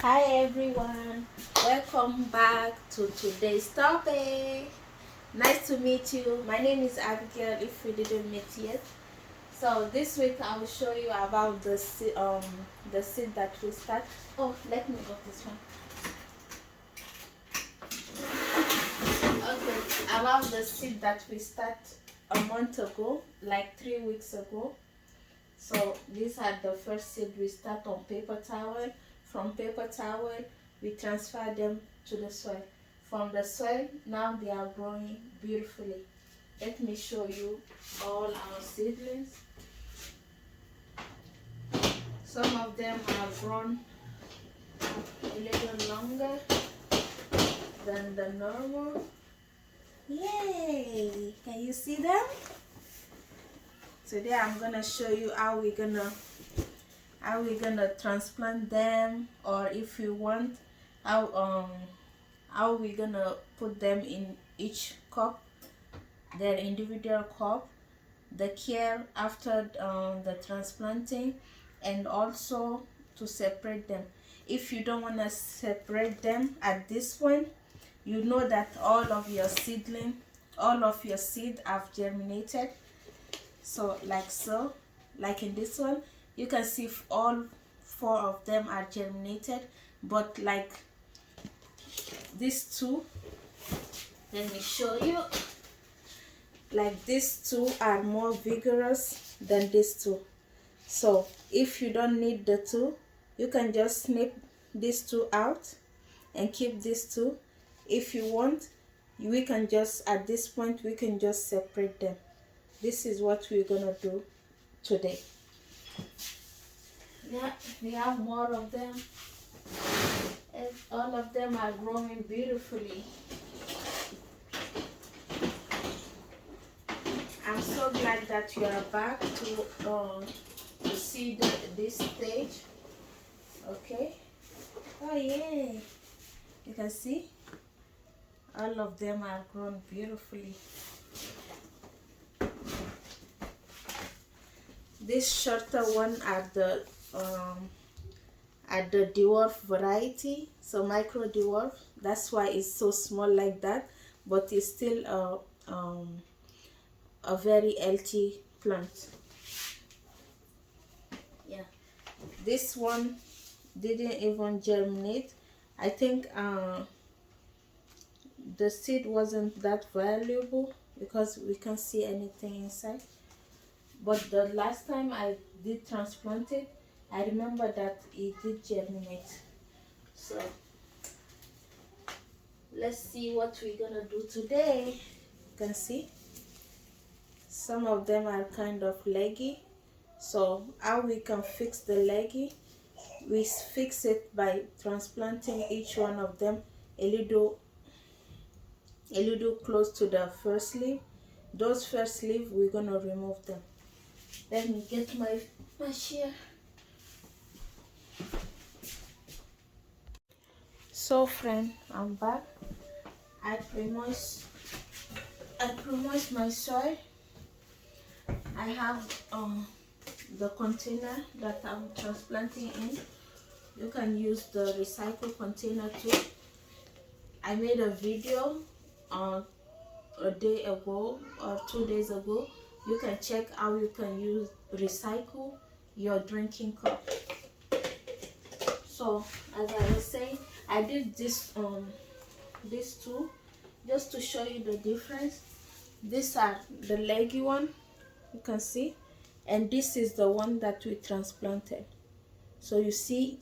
Hi everyone, welcome back to today's topic. Nice to meet you. My name is Abigail if we didn't meet yet. So this week I will show you about the seed that we start. Oh, let me go this one. Okay, about the seed that we start a month ago, like 3 weeks ago. So these are the first seed we start on paper towel. From paper towel, we transfer them to the soil. From the soil, now they are growing beautifully. Let me show you all our seedlings. Some of them are grown a little longer than the normal. Yay! Can you see them? Today I'm gonna show you how we're gonna transplant them, or if you want, how we're gonna put them in each cup, their individual cup, the care after the transplanting, and also to separate them. If you don't want to separate them at this point, you know that all of your seed have germinated. So like in this one, you can see if all four of them are germinated, but like these two, let me show you, like these two are more vigorous than these two. So if you don't need the two, you can just snip these two out and keep these two. If you want, we can just, at this point, we can just separate them. This is what we're gonna do today. Yeah, we have more of them, and all of them are growing beautifully. I'm so glad that you are back to see this stage. Okay. Oh yeah, you can see all of them are grown beautifully. This shorter one are the dwarf variety, so micro dwarf. That's why it's so small like that, but it's still a very healthy plant. Yeah, this one didn't even germinate. I think the seed wasn't that valuable because we can't see anything inside. But the last time I did transplant it, I remember that it did germinate. So let's see what we're gonna do today. You can see some of them are kind of leggy. So how we can fix the leggy? We fix it by transplanting each one of them a little close to the first leaf. Those first leaf, we're gonna remove them. Let me get my shear. So friend, I'm back. I pre-moist my soil. I have the container that I'm transplanting in. You can use the recycle container too. I made a video a day ago or 2 days ago. You can check how you can recycle your drinking cup. So as I was saying, I did these two just to show you the difference. These are the leggy one, you can see, and this is the one that we transplanted. So you see,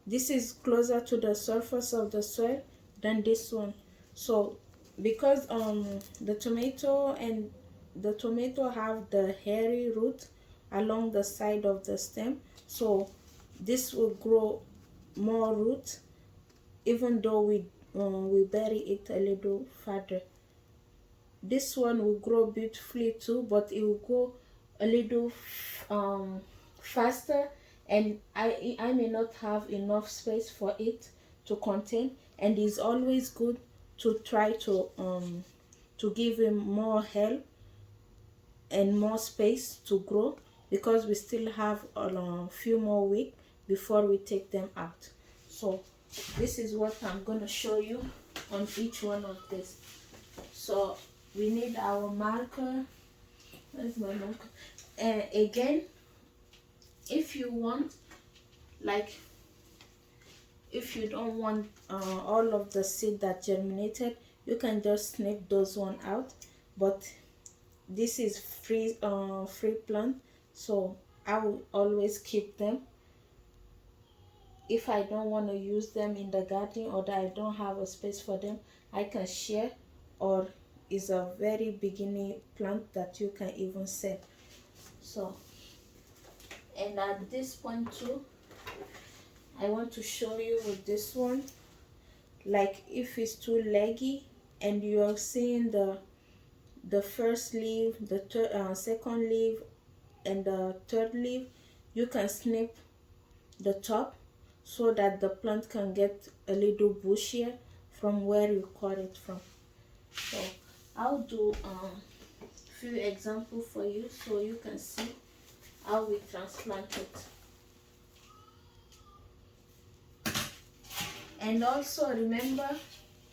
this is closer to the surface of the soil than this one. So because the tomato have the hairy root along the side of the stem, so this will grow more root even though we bury it a little further. This one will grow beautifully too, but it will go a little faster, and I may not have enough space for it to contain, and it's always good to try to give him more help and more space to grow, because we still have a few more weeks before we take them out. So this is what I'm going to show you on each one of this. So we need our marker. Where's my marker? Again, if you want, like, if you don't want all of the seed that germinated, you can just snip those one out. But this is free plant, so I will always keep them. If I don't want to use them in the garden, or that I don't have a space for them, I can share, or is a very beginning plant that you can even sell. So, and at this point too, I want to show you with this one, like if it's too leggy and you are seeing the first leaf, the second leaf, and the third leaf, you can snip the top so that the plant can get a little bushier from where you cut it from. So I'll do a few examples for you so you can see how we transplant it. And also remember,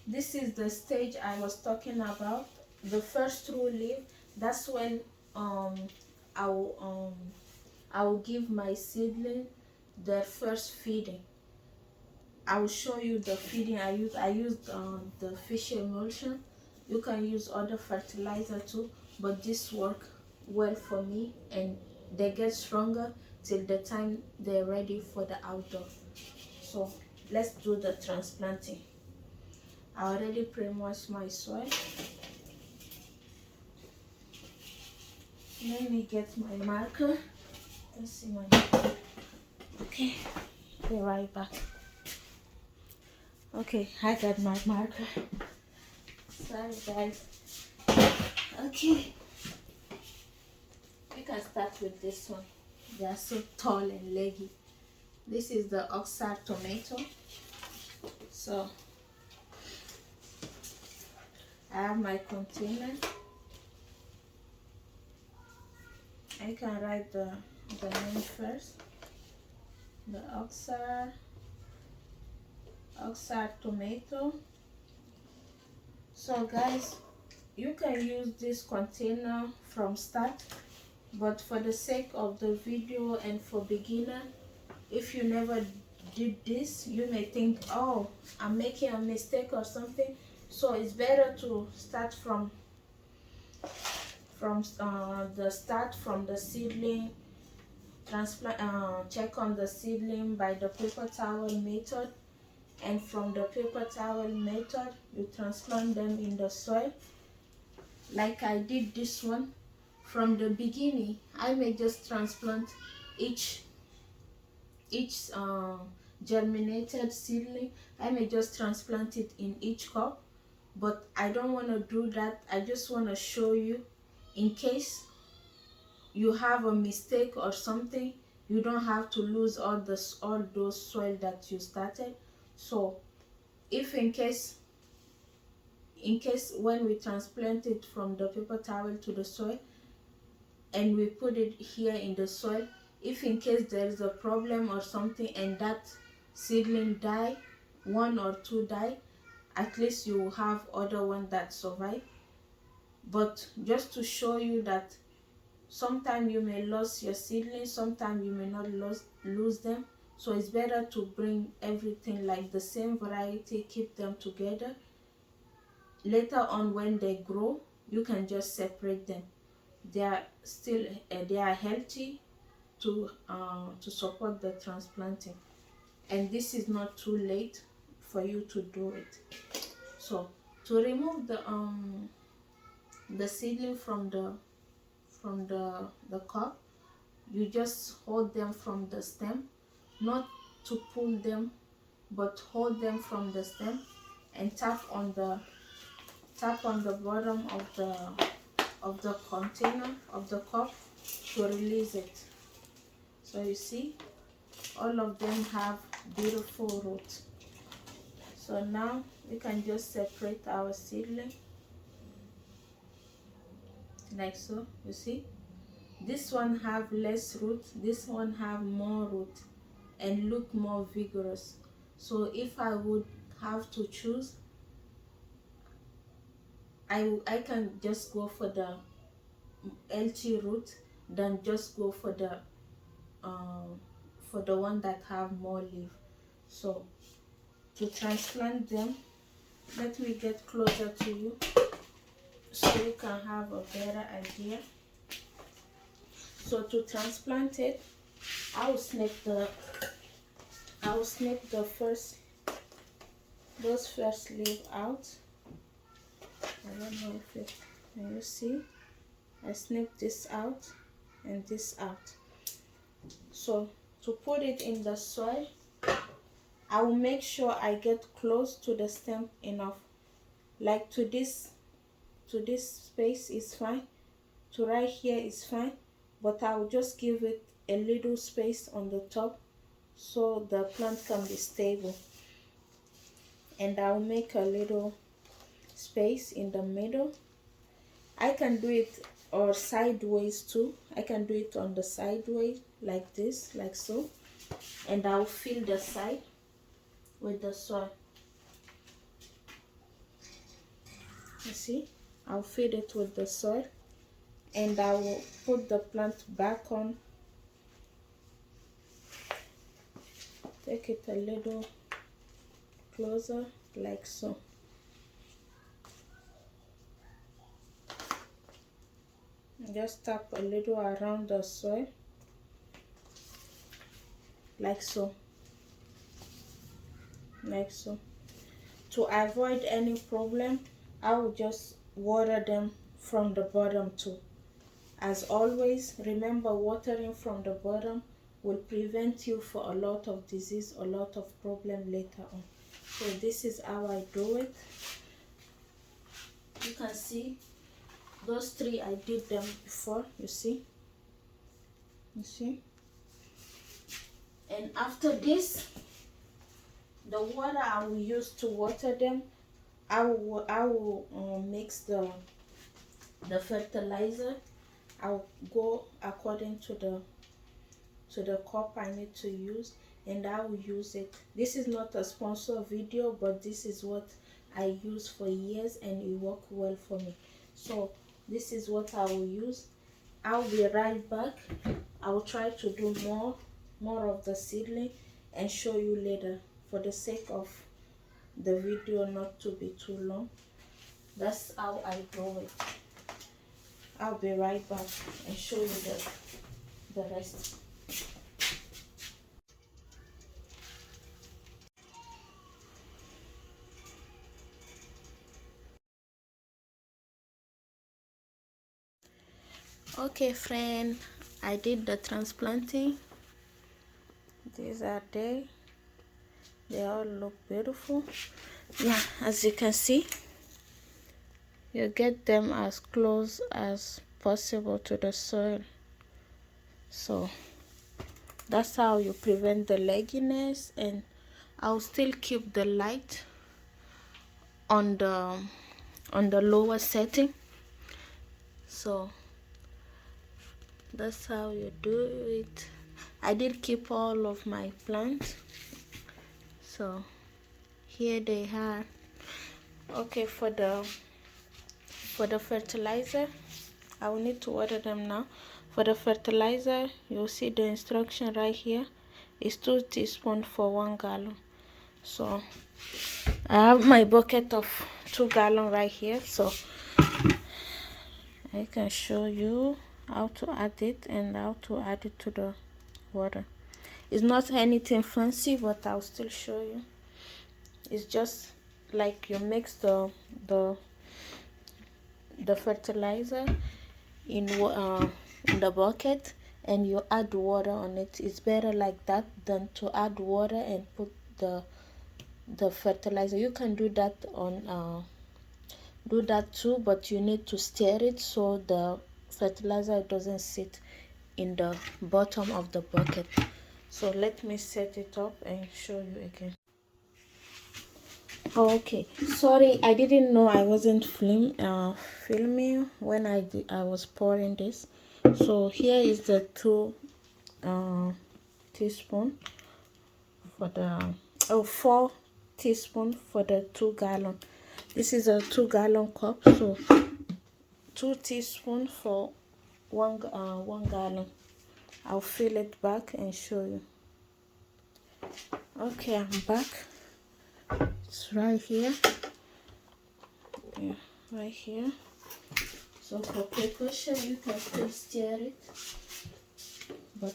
this is the stage I was talking about, the first true leaf. That's when I will give my seedling their first feeding. I will show you the feeding I use. I used the fish emulsion. You can use other fertilizer too, but this work well for me, and they get stronger till the time they're ready for the outdoor. So let's do the transplanting. I already pre-washed my soil. Let me get my marker. Let's see my marker. Okay, be right back. Okay, I got my marker. Sorry guys. Okay, we can start with this one. They are so tall and leggy. This is the oxide tomato. So I have my container. I can write the name first. The oxide tomato. So guys, you can use this container from start, but for the sake of the video and for beginner, if you never did this, you may think, oh, I'm making a mistake or something. So it's better to start from the start, from the seedling. Transplant, check on the seedling by the paper towel method, and from the paper towel method you transplant them in the soil like I did this one. From the beginning, I may just transplant each germinated seedling. I may just transplant it in each cup, but I don't want to do that. I just want to show you, in case you have a mistake or something, you don't have to lose all those soil that you started. So if in case when we transplant it from the paper towel to the soil and we put it here in the soil, if in case there is a problem or something and that seedling die, one or two die, at least you will have other one that survive. But just to show you that sometimes you may lose your seedlings, sometimes you may not lose them. So it's better to bring everything like the same variety, keep them together. Later on when they grow, you can just separate them. They are still they are healthy to support the transplanting, and this is not too late for you to do it. So to remove the seedling from the cup, you just hold them from the stem, not to pull them, but hold them from the stem and tap on the bottom of the container of the cup to release it. So you see, all of them have beautiful roots. So now we can just separate our seedling like so. You see, this one have less root, this one have more root and look more vigorous. So if I would have to choose, I can just go for the LT root than just go for the one that have more leaf. So to transplant them, let me get closer to you so you can have a better idea. So to transplant it, I will snip the those first leaf out. I don't know if it can you see. I snip this out and this out. So to put it in the soil, I will make sure I get close to the stem enough. Like to this space is fine, to right here is fine, but I will just give it a little space on the top so the plant can be stable. And I'll make a little space in the middle. I can do it or sideways too. I can do it on the sideways like this, like so, and I'll fill the side with the soil. You see, I'll fill it with the soil, and I will put the plant back on. Take it a little closer like so. Just tap a little around the soil like so, like so. To avoid any problem, I will just water them from the bottom too. As always, remember, watering from the bottom will prevent you for a lot of disease, a lot of problem later on. So this is how I do it. You can see those three, I did them before, you see. And after this, the water I will use to water them, I will mix the fertilizer. I'll go according to the cup I need to use, and I will use it. This is not a sponsor video, but this is what I use for years and it worked well for me. So this is what I will use. I'll be right back. I will try to do more of the seedling and show you later, for the sake of the video not to be too long. That's how I do it. I'll be right back and show you the rest. Okay friend, I did the transplanting. These are they all look beautiful. Yeah, as you can see, you get them as close as possible to the soil. So that's how you prevent the legginess, and I'll still keep the light on the lower setting. So that's how you do it. I did keep all of my plants, so here they are. Okay, for the fertilizer, I will need to water them now. For the fertilizer, you'll see the instruction right here. It's 2 teaspoons for 1 gallon. So I have my bucket of 2 gallon right here, so I can show you how to add it and how to add it to the water. It's not anything fancy, but I'll still show you. It's just like you mix the fertilizer in the bucket and you add water on it. It's better like that than to add water and put the fertilizer. You can do that on do that too, but you need to stir it so the fertilizer doesn't sit in the bottom of the bucket. So let me set it up and show you again. Okay, sorry, I didn't know I wasn't filming when I was pouring this. So here is the 2 teaspoon for the or 4 teaspoons for the 2-gallon. This is a 2-gallon cup, so 2 teaspoons for 1 gallon. I'll fill it back and show you. Okay, I'm back. It's right here. Yeah, right here. So for precaution, you can still stir it, but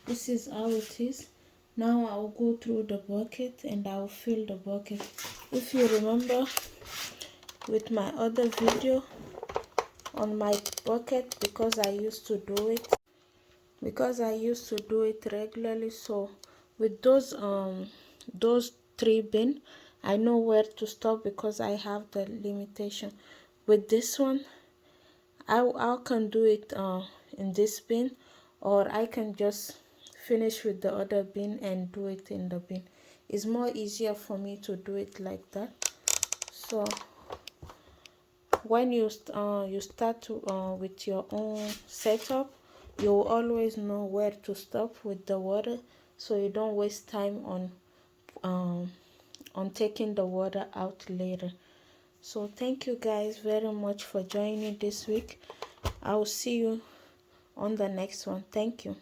this is how it is. Now I'll go through the bucket and I'll fill the bucket. If you remember with my other video on my bucket, because I used to do it regularly, so with those 3 bin, I know where to stop because I have the limitation. With this one, I can do it in this bin, or I can just finish with the other bin and do it in the bin. It's more easier for me to do it like that. So when you start to with your own setup, you will always know where to stop with the water, so you don't waste time on taking the water out later. So thank you guys very much for joining this week. I'll see you on the next one. Thank you.